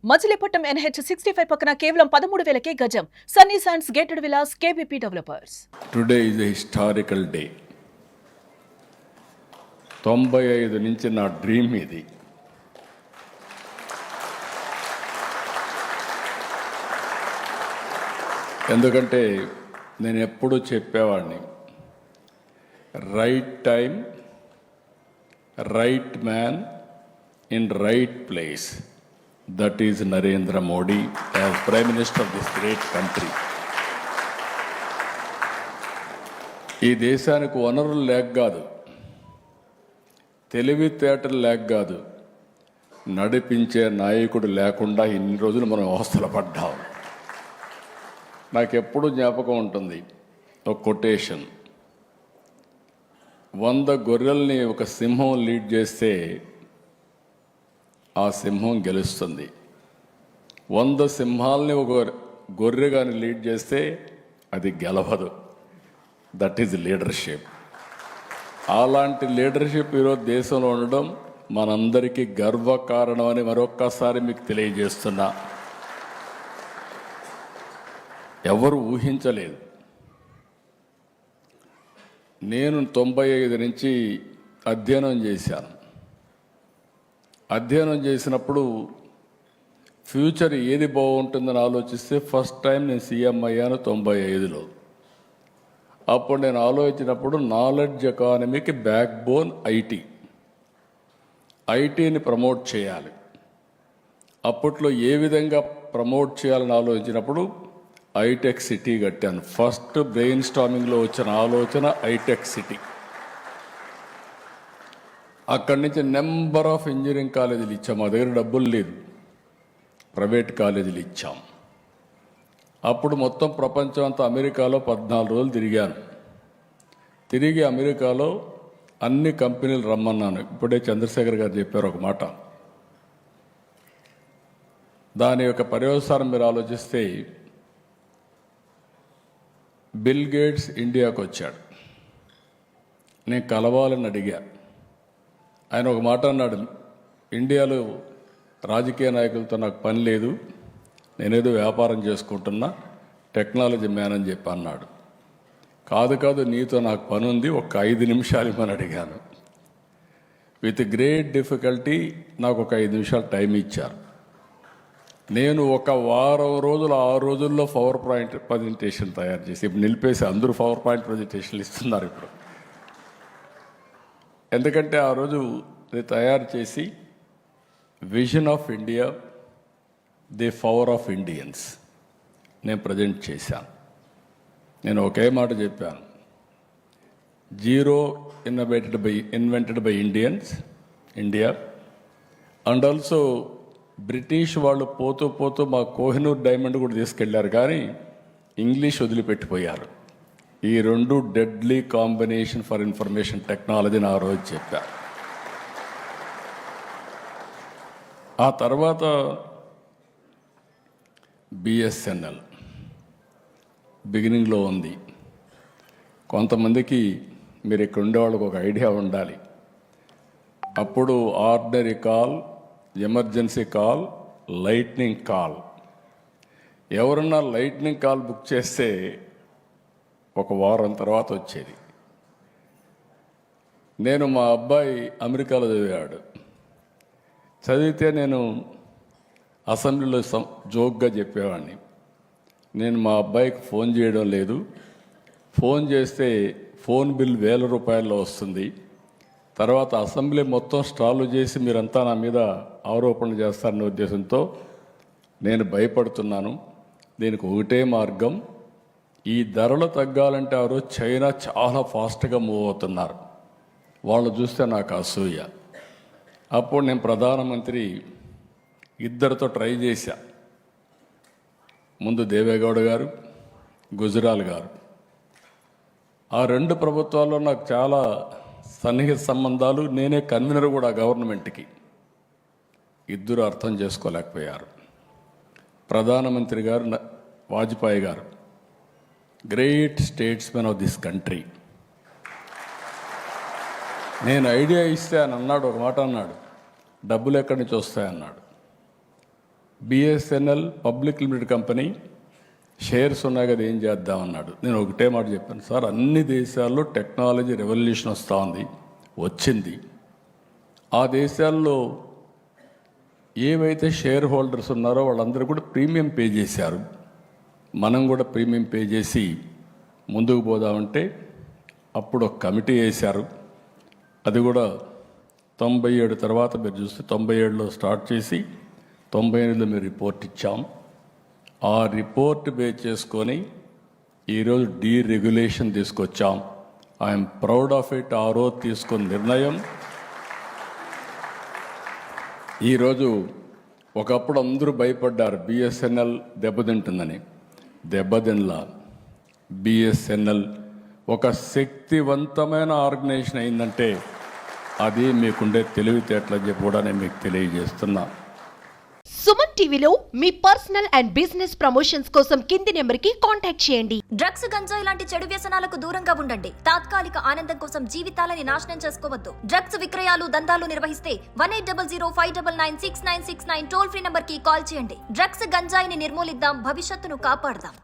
Machilipatnam NH 65 పక్కన కేవలం 13,000కే గజం. Sunny sands gated Vilas KBP developers. Today is a historical day. 95 నుంచి నా డ్రీమ్ ఇది. ఎందుకంటే నేను ఎప్పుడూ చెప్పేవాడిని, right time, right man in right place. That is Narendra Modi as Prime Minister of this great country. ఈ దేశానికి వనరులు లేక కాదు, తెలివితేటలు లేక కాదు, నడిపించే నాయకుడు లేకుండా ఇన్ని రోజులు మనం అవస్థలు పడ్డాం. నాకెప్పుడు జ్ఞాపకం ఉంటుంది ఒక కొటేషన్, 100 గొర్రెల్ని ఒక సింహం లీడ్ చేస్తే ఆ సింహం గెలుస్తుంది. 100 సింహాలని ఒక గొర్రె కానీ లీడ్ చేస్తే అది గెలవదు. That is leadership. అలాంటి లీడర్షిప్ ఈరోజు దేశంలో ఉండడం మనందరికీ గర్వకారణం అని మరొక్కసారి మీకు తెలియజేస్తున్నా. ఎవరు ఊహించలేదు. నేను 95 నుంచి అధ్యయనం చేశాను. అధ్యయనం చేసినప్పుడు ఫ్యూచర్ ఏది బాగుంటుందని ఆలోచిస్తే ఫస్ట్ టైం నేను సీఎం అయ్యాను 95లో. అప్పుడు నేను ఆలోచించినప్పుడు నాలెడ్జ్ ఎకానమీకి బ్యాక్ బోన్ ఐటీని ప్రమోట్ చేయాలి. అప్పట్లో ఏ విధంగా ప్రమోట్ చేయాలని ఆలోచించినప్పుడు ఐటెక్ సిటీ కట్టాను. ఫస్ట్ బ్రెయిన్ స్టార్మింగ్లో వచ్చిన ఆలోచన ఐటెక్ సిటీ. అక్కడి నుంచి నెంబర్ ఆఫ్ ఇంజనీరింగ్ కాలేజీలు ఇచ్చాం. మా దగ్గర డబ్బులు లేదు, ప్రైవేట్ కాలేజీలు ఇచ్చాం. అప్పుడు మొత్తం ప్రపంచం అంతా అమెరికాలో 14 రోజులు తిరిగాను. తిరిగి అమెరికాలో అన్ని కంపెనీలు రమ్మన్నాను. ఇప్పుడే చంద్రశేఖర్ గారు చెప్పారు ఒక మాట. దాని యొక్క పర్యవసానం మీరు ఆలోచిస్తే బిల్ గేట్స్ ఇండియాకు వచ్చాడు. నేను కలవాలని అడిగా. ఆయన ఒక మాట అన్నాడు, ఇండియాలో రాజకీయ నాయకులతో నాకు పని లేదు, నేనేదో వ్యాపారం చేసుకుంటున్నా, టెక్నాలజీ మ్యాన్ అని చెప్పి అన్నాడు. కాదు నీతో నాకు పని ఉంది, ఒక 5 నిమిషాలు ఇమ్మని అడిగాను. విత్ గ్రేట్ డిఫికల్టీ నాకు ఒక 5 నిమిషాలు టైం ఇచ్చారు. నేను ఒక వారం రోజులు 6 రోజుల్లో పవర్ పాయింట్ ప్రజెంటేషన్ తయారు చేసి, ఇప్పుడు నిలిపేసి అందరూ పవర్ పాయింట్ ప్రజెంటేషన్లు ఇస్తున్నారు ఇప్పుడు. ఎందుకంటే ఆ రోజు తయారు చేసి vision of India, the power of Indians నేను ప్రజెంట్ చేశాను. నేను ఒకే మాట చెప్పాను, zero invented by India and also British వాళ్ళు పోతూ మా కోహినూర్ డైమండ్ కూడా తీసుకెళ్లారు, కానీ ఇంగ్లీష్ వదిలిపెట్టిపోయారు. ఈ 2 డెడ్లీ కాంబినేషన్ ఫర్ ఇన్ఫర్మేషన్ టెక్నాలజీని ఆ రోజు చెప్పారు. ఆ తర్వాత BSNL బిగినింగ్లో ఉంది. కొంతమందికి మీరు ఇక్కడ ఉండేవాళ్ళకి ఒక ఐడియా ఉండాలి. అప్పుడు ordinary call, emergency call, lightning call. ఎవరన్నా లైట్నింగ్ కాల్ బుక్ చేస్తే ఒక వారం తర్వాత వచ్చేది. నేను మా అబ్బాయి అమెరికాలో చదివితే నేను అసెంబ్లీలో జోక్గా చెప్పేవాడిని, నేను మా అబ్బాయికి ఫోన్ చేయడం లేదు, ఫోన్ చేస్తే ఫోన్ బిల్ 1000 రూపాయల్లో వస్తుంది, తర్వాత అసెంబ్లీ మొత్తం స్టాలు చేసి మీరంతా నా మీద ఆరోపణలు చేస్తారనే ఉద్దేశంతో నేను భయపడుతున్నాను. దీనికి ఒకటే మార్గం, ఈ ధరలు తగ్గాలంటే ఆ రోజు చైనా చాలా ఫాస్ట్గా మూవ్ అవుతున్నారు, వాళ్ళు చూస్తే నాకు అసూయ. అప్పుడు నేను ప్రధానమంత్రి 2తో ట్రై చేశా. ముందు దేవేగౌడ గారు, గుజరాల్ గారు. ఆ 2 ప్రభుత్వాల్లో నాకు చాలా సన్నిహిత సంబంధాలు. నేనే కన్వీనర్ కూడా గవర్నమెంట్కి. 2 అర్థం చేసుకోలేకపోయారు. ప్రధానమంత్రి గారు వాజ్పేయి గారు, great statesmen of this country. నేను ఐడియా ఇస్తే అని అన్నాడు, ఒక మాట అన్నాడు, డబ్బులు ఎక్కడి నుంచి వస్తాయన్నాడు. BSNL public limited company shares ఉన్నాయి కదా, ఏం చేద్దాం అన్నాడు. నేను ఒకటే మాట చెప్పాను, సార్ అన్ని దేశాల్లో టెక్నాలజీ రెవల్యూషన్ వస్తూ ఉంది, వచ్చింది. ఆ దేశాల్లో ఏవైతే షేర్ హోల్డర్స్ ఉన్నారో వాళ్ళందరూ కూడా ప్రీమియం పే చేశారు. మనం కూడా ప్రీమియం పే చేసి ముందుకు పోదామంటే అప్పుడు ఒక కమిటీ వేశారు. అది కూడా 97 తర్వాత మీరు చూస్తే 97లో స్టార్ట్ చేసి 98లో మీరు రిపోర్ట్ ఇచ్చాం. ఆ రిపోర్ట్ బేస్ చేసుకొని ఈరోజు డీరెగ్యులేషన్ తీసుకొచ్చాం. I'm proud of it. ఆ రోజు తీసుకున్న నిర్ణయం ఈరోజు, ఒకప్పుడు అందరూ భయపడ్డారు బిఎస్ఎన్ఎల్ దెబ్బతింటుందని. దెబ్బతినలా. బిఎస్ఎన్ఎల్ ఒక శక్తివంతమైన ఆర్గనైజేషన్ అయిందంటే అది మీకుండే తెలివితేటలని చెప్పి కూడా నేను మీకు తెలియజేస్తున్నా. సుమన్ టీవీలో మీ పర్సనల్ అండ్ బిజినెస్ ప్రమోషన్స్ కోసం కింది నెంబర్కి కాంటాక్ట్ చేయండి. డ్రగ్స్, గంజాయి లాంటి చెడు వ్యసనాలకు దూరంగా ఉండండి. తాత్కాలిక ఆనందం కోసం జీవితాలని నాశనం చేసుకోవద్దు. డ్రగ్స్ విక్రయాలు, దందాలు నిర్వహిస్తే 1800599699 టోల్ ఫ్రీ నంబర్ కి కాల్ చేయండి. డ్రగ్స్, గంజాయిని నిర్మూలిద్దాం, భవిష్యత్తును కాపాడదాం.